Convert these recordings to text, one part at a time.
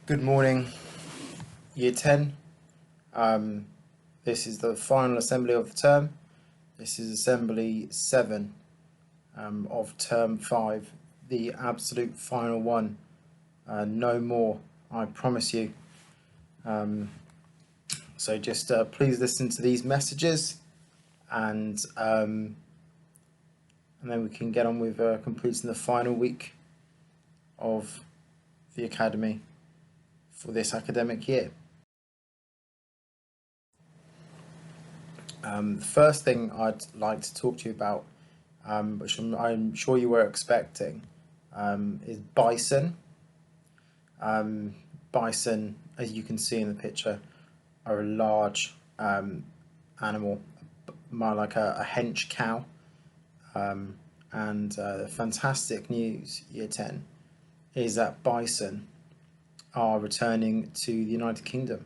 Good morning, Year 10. This is the final assembly of the term. This is Assembly 7 of Term 5, the absolute final one. No more, I promise you. So just please listen to these messages and then we can get on with completing the final week of the Academy for this academic year. The first thing I'd like to talk to you about, which I'm sure you were expecting, is bison. Bison, as you can see in the picture, are a large animal, more like a hench cow. And the fantastic news, Year 10, is that bison are returning to the United Kingdom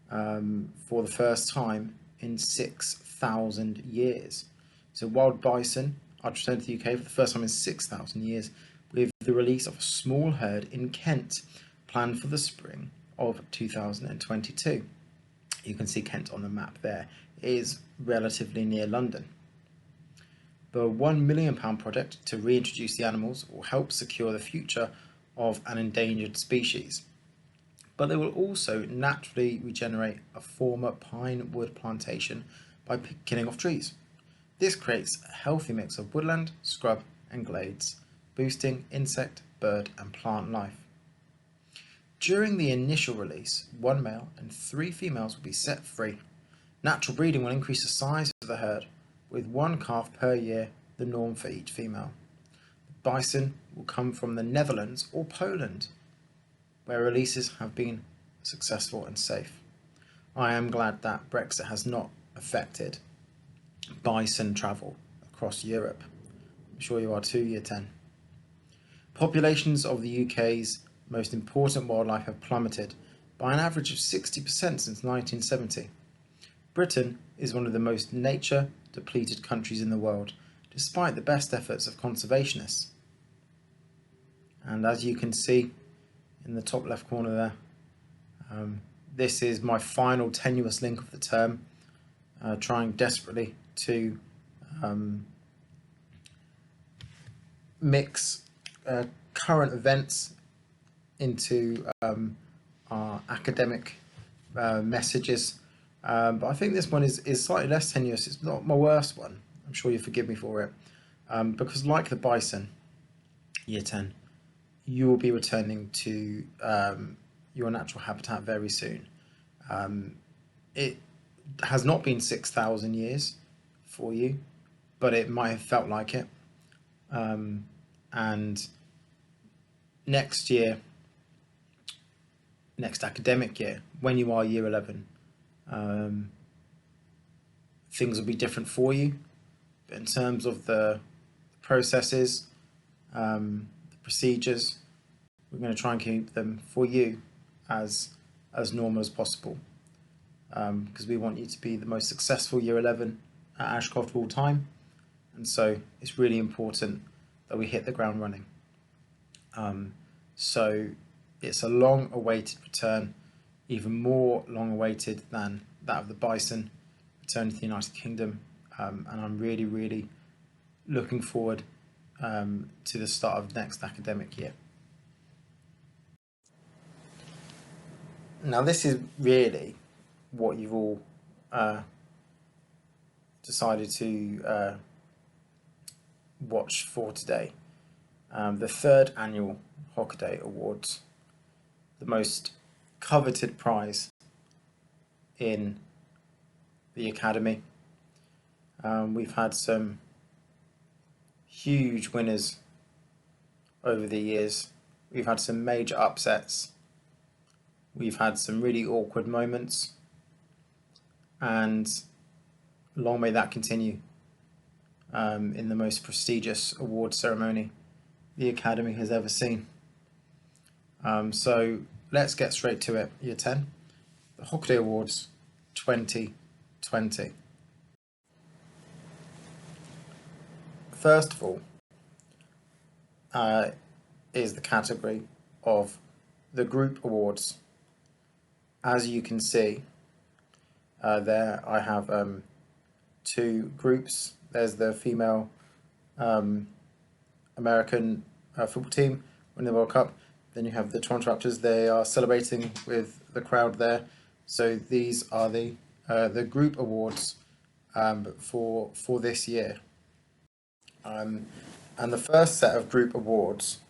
for the first time in 6,000 years. So wild bison are returned to the UK for the first time in 6,000 years, with the release of a small herd in Kent planned for the spring of 2022. You can see Kent on the map there. It is relatively near London. The £1 million project to reintroduce the animals will help secure the future of an endangered species, but they will also naturally regenerate a former pine wood plantation by killing off trees. This creates a healthy mix of woodland, scrub and glades, boosting insect, bird and plant life. During the initial release, 1 male and 3 females will be set free. Natural breeding will increase the size of the herd, with 1 calf per year the norm for each female. The bison will come from the Netherlands or Poland, where releases have been successful and safe. I am glad that Brexit has not affected bison travel across Europe. I'm sure you are too, Year 10. Populations of the UK's most important wildlife have plummeted by an average of 60% since 1970. Britain is one of the most nature-depleted countries in the world, despite the best efforts of conservationists. And as you can see in the top left corner there, this is my final tenuous link of the term, trying desperately to mix current events into our academic messages. But I think this one is slightly less tenuous. It's not my worst one. I'm sure you forgive me for it. Because like the bison, Year 10, you will be returning to your natural habitat very soon. It has not been 6,000 years for you, but it might have felt like it. And next year, next academic year, when you are Year 11, things will be different for you. But in terms of the processes, the procedures, we're going to try and keep them for you as normal as possible, because we want you to be the most successful Year 11 at Ashcroft of all time, and so it's really important that we hit the ground running. So it's a long-awaited return, even more long-awaited than that of the bison returning to the United Kingdom, and I'm really looking forward to the start of next academic year. Now this is really what you've all decided to watch for today. The 3rd annual Hockaday Awards, the most coveted prize in the Academy. We've had some huge winners over the years. We've had some major upsets. We've had some really awkward moments, and long may that continue in the most prestigious award ceremony the Academy has ever seen. So let's get straight to it, Year 10. The Hockaday Awards 2020. First of all, is the category of the group awards. As you can see, there I have two groups. There's the female American football team winning the World Cup. Then you have the Toronto Raptors. They are celebrating with the crowd there. So these are the group awards for this year. And the first set of group awards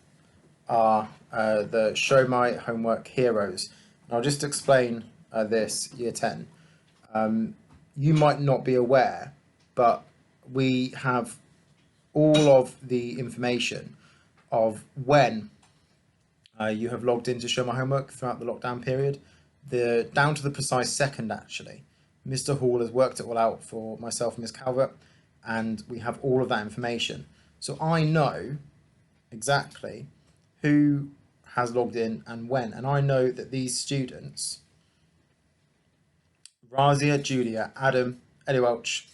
are the Show My Homework Heroes. And I'll just explain this, Year 10. You might not be aware, but we have all of the information of when you have logged into Show My Homework throughout the lockdown period, down to the precise second actually. Mr. Hall has worked it all out for myself and Miss Calvert, and we have all of that information. So I know exactly who has logged in and when, and I know that these students, Razia, Julia, Adam, Ellie Welch,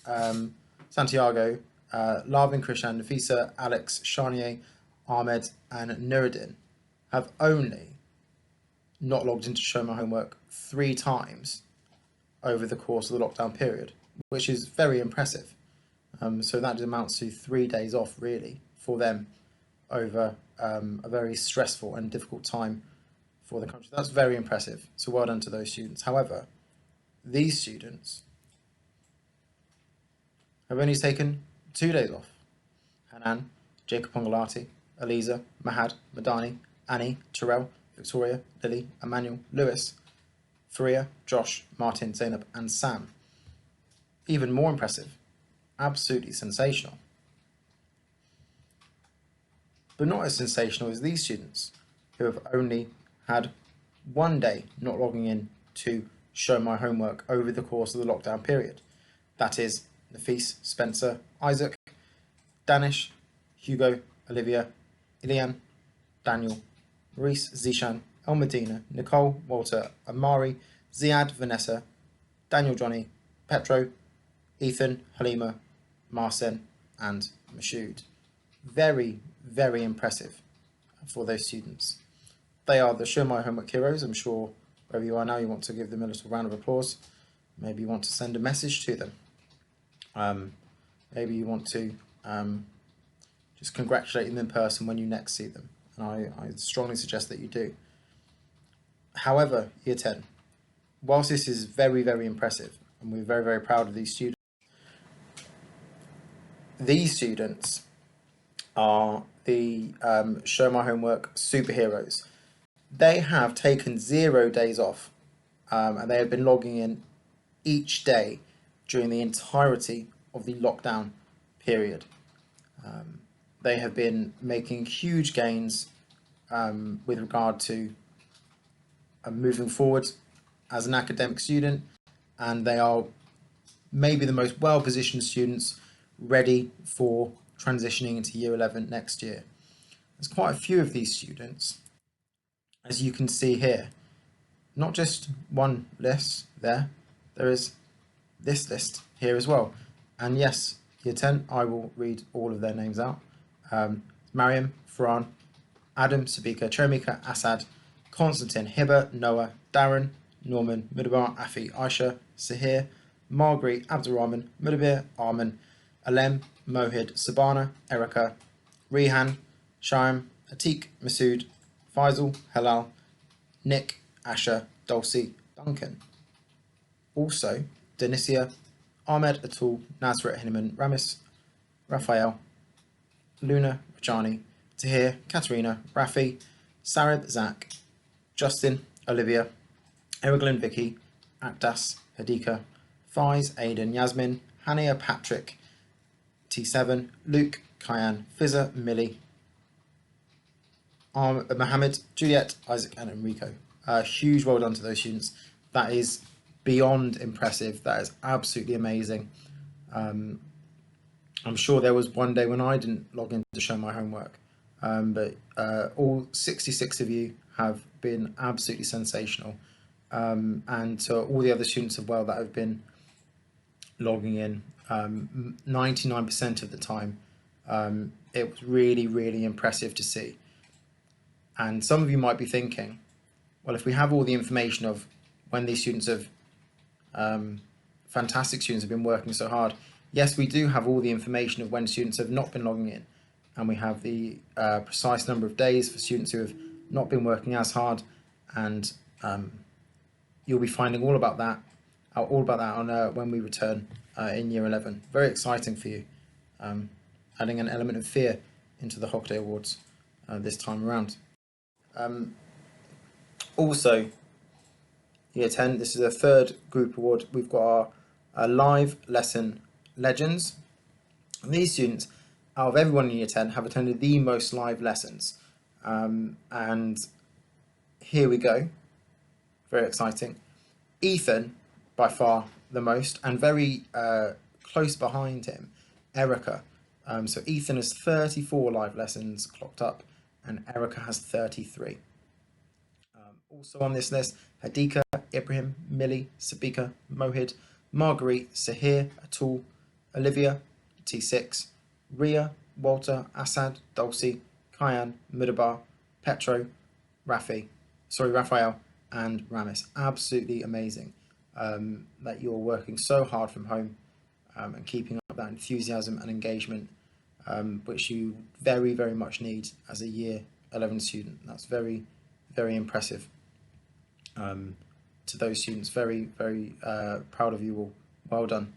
Santiago, Lavin, Krishan, Nafisa, Alex, Shanier, Ahmed, and Nuruddin, have only not logged into Show My Homework 3 times over the course of the lockdown period, which is very impressive. So that amounts to 3 days off, really, for them over a very stressful and difficult time for the country. That's very impressive. So well done to those students. However, these students have only taken 2 days off. Hanan, Jacob Pongalati, Eliza, Mahad, Madani, Annie, Terrell, Victoria, Lily, Emmanuel, Lewis, Faria, Josh, Martin, Zainab, and Sam. Even more impressive, absolutely sensational. But not as sensational as these students, who have only had 1 day not logging in to Show My Homework over the course of the lockdown period. That is Nafis, Spencer, Isaac, Danish, Hugo, Olivia, Ilian, Daniel, Maurice, Zishan, El Medina, Nicole, Walter, Amari, Ziad, Vanessa, Daniel, Johnny, Petro, Ethan, Halima, Marcin, and Mashoud. Very, very impressive for those students. They are the Show My Homework heroes. I'm sure wherever you are now, you want to give them a little round of applause. Maybe you want to send a message to them. Maybe you want to just congratulate them in person when you next see them. And I strongly suggest that you do. However, Year 10, whilst this is very, very impressive, and we're very, very proud of these students are the Show My Homework superheroes. They have taken 0 days off, and they have been logging in each day during the entirety of the lockdown period. They have been making huge gains with regard to moving forward as an academic student, and they are maybe the most well-positioned students ready for transitioning into Year 11 next year. There's quite a few of these students, as you can see here. Not just one list there is this list here as well. And yes, Year 10, I will read all of their names out. Mariam, Farhan, Adam, Sabika, Chomika, Asad, Constantine, Hibba, Noah, Darren, Norman, Mudabar, Afi, Aisha, Sahir, Margaret, Abdurrahman, Mudabir, Arman, Alem, Mohid, Sabana, Erica, Rehan, Shaim, Atik, Masood, Faisal, Halal, Nick, Asha, Dulcie, Duncan. Also, Denisia, Ahmed, Atul, Nazrat, Hinman, Ramis, Raphael, Luna, Rajani, Tahir, Katerina, Rafi, Sarib, Zach, Justin, Olivia, Eriglin, Vicky, Akdas, Hadika, Faiz, Aidan, Yasmin, Hania, Patrick, T7, Luke, Kyan, Fizza, Millie, Mohammed, Juliet, Isaac, and Enrico. Huge well done to those students. That is beyond impressive. That is absolutely amazing. I'm sure there was one day when I didn't log in to Show My Homework, but all 66 of you have been absolutely sensational. And to all the other students as well that have been logging in 99% of the time, it was really, really impressive to see. And some of you might be thinking, Well, if we have all the information of when these students have, fantastic students have been working so hard, yes, we do have all the information of when students have not been logging in, and we have the precise number of days for students who have not been working as hard, and you'll be finding all about that on when we return in Year 11. Very exciting for you, adding an element of fear into the Hockaday Awards this time around. Also, Year 10, this is a third group award. We've got our live lesson legends. And these students, out of everyone in Year 10, have attended the most live lessons. And here we go. Very exciting. Ethan, by far the most, and very close behind him, Erica. So Ethan has 34 live lessons clocked up, and Erica has 33. Also on this list, Hadika, Ibrahim, Millie, Sabika, Mohid, Marguerite, Sahir, Atul, Olivia, T6, Ria, Walter, Assad, Dulcie, Kyan, Mudabar, Petro, Raphael, and Ramis. Absolutely amazing that you're working so hard from home and keeping up that enthusiasm and engagement, which you very, very much need as a Year 11 student. That's very, very impressive. To those students, very, very proud of you all. Well done.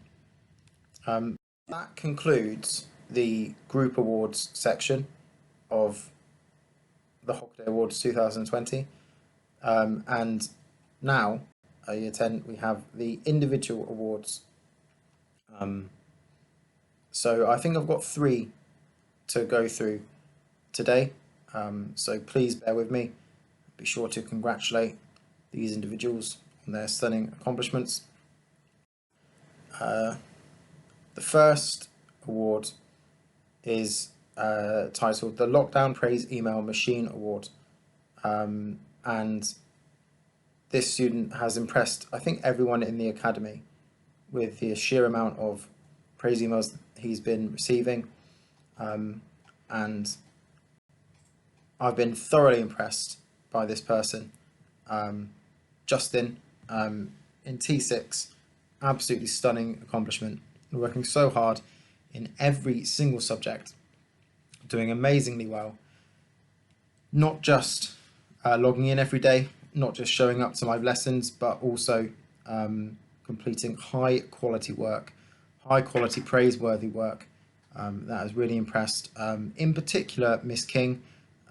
That concludes the group awards section of the Hockaday Awards 2020. And now, Year 10, we have the individual awards. So I think I've got 3 to go through today. So please bear with me. Be sure to congratulate these individuals on their stunning accomplishments. The first award is titled the Lockdown Praise Email Machine Award. And this student has impressed, I think, everyone in the academy with the sheer amount of praise emails he's been receiving. And I've been thoroughly impressed by this person. Justin, in T6, absolutely stunning accomplishment. Working so hard in every single subject, doing amazingly well. Not just logging in every day, not just showing up to live lessons, but also completing high quality work, high quality praiseworthy work. That has really impressed, in particular, Miss King,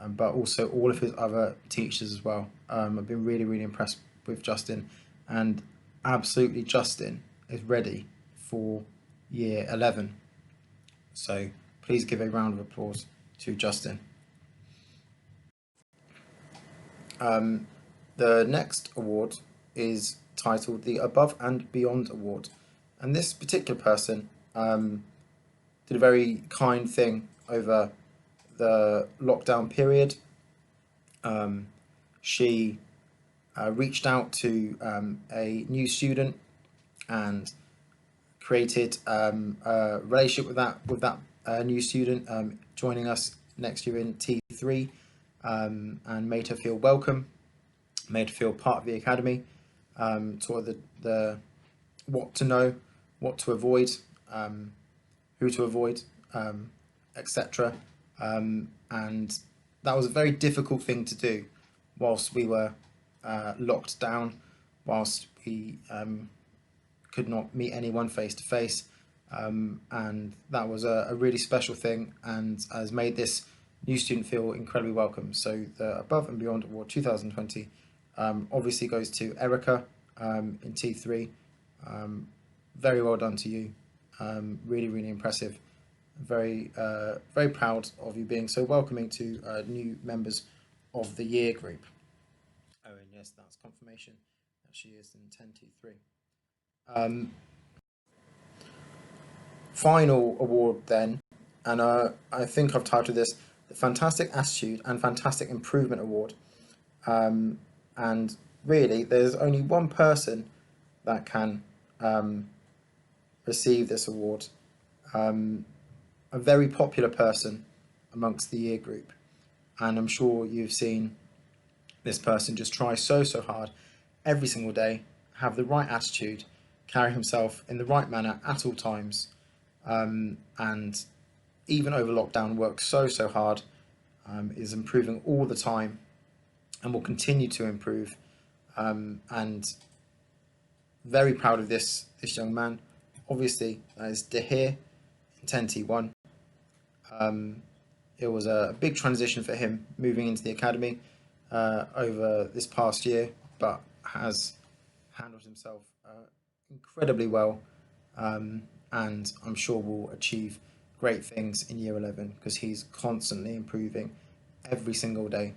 but also all of his other teachers as well. I've been really, really impressed with Justin, and absolutely Justin is ready for Year 11. So please give a round of applause to Justin. The next award is titled the Above and Beyond Award, and this particular person did a very kind thing over the lockdown period. She reached out to a new student and created a relationship with that new student, joining us next year in T3, and made her feel welcome, made her feel part of the academy, taught her the what to know, what to avoid, who to avoid, etc. And that was a very difficult thing to do whilst we were locked down, whilst we could not meet anyone face to face, and that was a really special thing, and has made this new student feel incredibly welcome. So the Above and Beyond Award 2020 obviously goes to Erica in T3. Very well done to you. Really, really impressive. Very, very proud of you being so welcoming to new members of the year group. Oh, and yes, that's confirmation that she is in 10T3. Final award then, and I think I've titled this the Fantastic Attitude and Fantastic Improvement Award. And really, there's only one person that can receive this award. A very popular person amongst the year group, and I'm sure you've seen this person just tries so hard every single day, have the right attitude, carry himself in the right manner at all times, and even over lockdown works so hard, is improving all the time and will continue to improve, and very proud of this young man. Obviously, that is Dahir in 10T1. It was a big transition for him moving into the academy over this past year, but has handled himself incredibly well, and I'm sure will achieve great things in year 11 because he's constantly improving every single day,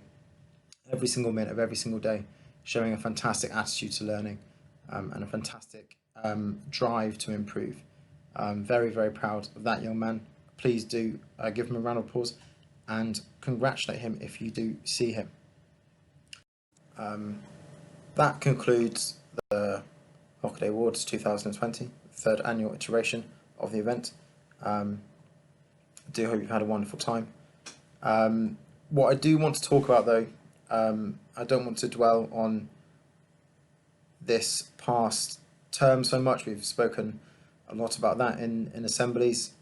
every single minute of every single day, showing a fantastic attitude to learning, and a fantastic drive to improve. Very proud of that young man. Please do give him a round of applause and congratulate him if you do see him. That concludes the Hockaday Awards 2020, third annual iteration of the event. I do hope you've had a wonderful time. What I do want to talk about though, I don't want to dwell on this past term so much. We've spoken a lot about that in assemblies.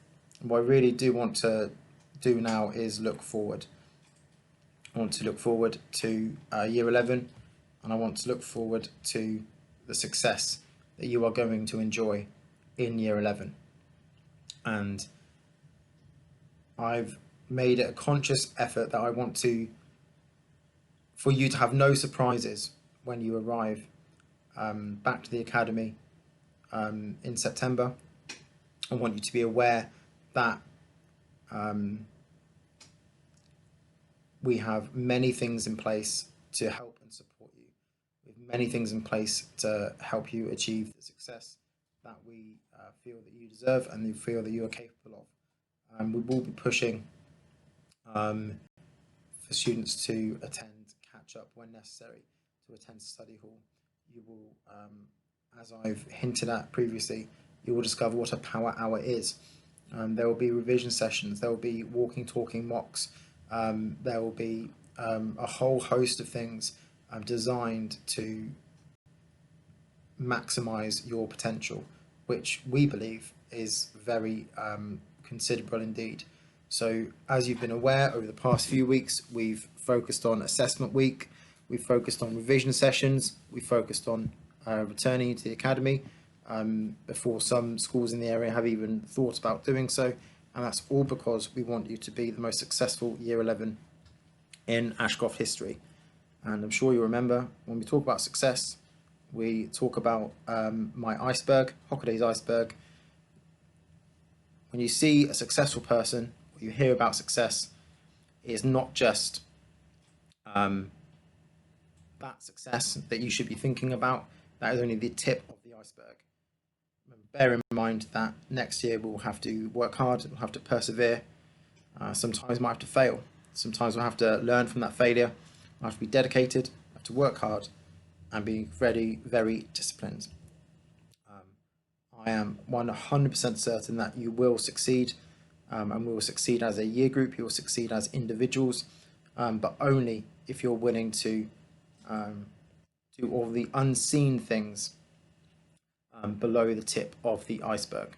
What I really do want to do now is look forward. I want to look forward to year 11, and I want to look forward to the success that you are going to enjoy in year 11. And I've made it a conscious effort that I want for you to have no surprises when you arrive back to the academy in September. I want you to be aware that we have many things in place to help and support you. We have many things in place to help you achieve the success that we feel that you deserve and you feel that you are capable of. We will be pushing for students to attend catch up when necessary, to attend study hall. You will, as I've hinted at previously, you will discover what a power hour is. There will be revision sessions, there will be walking, talking mocks, there will be a whole host of things designed to maximize your potential, which we believe is very considerable indeed. So as you've been aware, over the past few weeks, we've focused on assessment week, we've focused on revision sessions, we've focused on returning to the academy, before some schools in the area have even thought about doing so. And that's all because we want you to be the most successful year 11 in Ashcroft history. And I'm sure you remember, when we talk about success, we talk about my iceberg, Hockaday's iceberg. When you see a successful person, or you hear about success, it is not just that success that you should be thinking about. That is only the tip of the iceberg. Bear in mind that next year we'll have to work hard, we'll have to persevere, sometimes we might have to fail, sometimes we'll have to learn from that failure, we'll have to be dedicated, we'll have to work hard and be very disciplined. I am 100% certain that you will succeed, and we will succeed as a year group, you will succeed as individuals, but only if you're willing to do all the unseen things below the tip of the iceberg.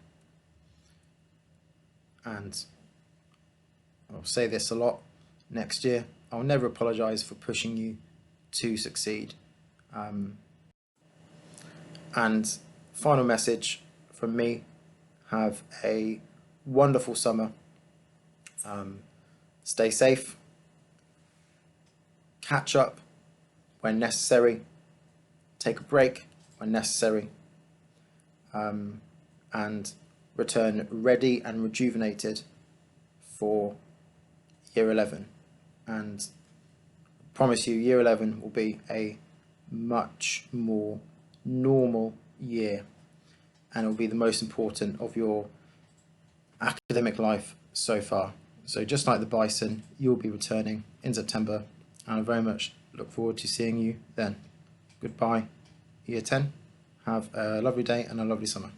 And I'll say this a lot next year, I'll never apologize for pushing you to succeed. And final message from me, have a wonderful summer, stay safe, catch up when necessary, take a break when necessary, and return ready and rejuvenated for year 11. And I promise you, year 11 will be a much more normal year, and it will be the most important of your academic life so far. So just like the Bison, you'll be returning in September, and I very much look forward to seeing you then. Goodbye, year 10. Have a lovely day and a lovely summer.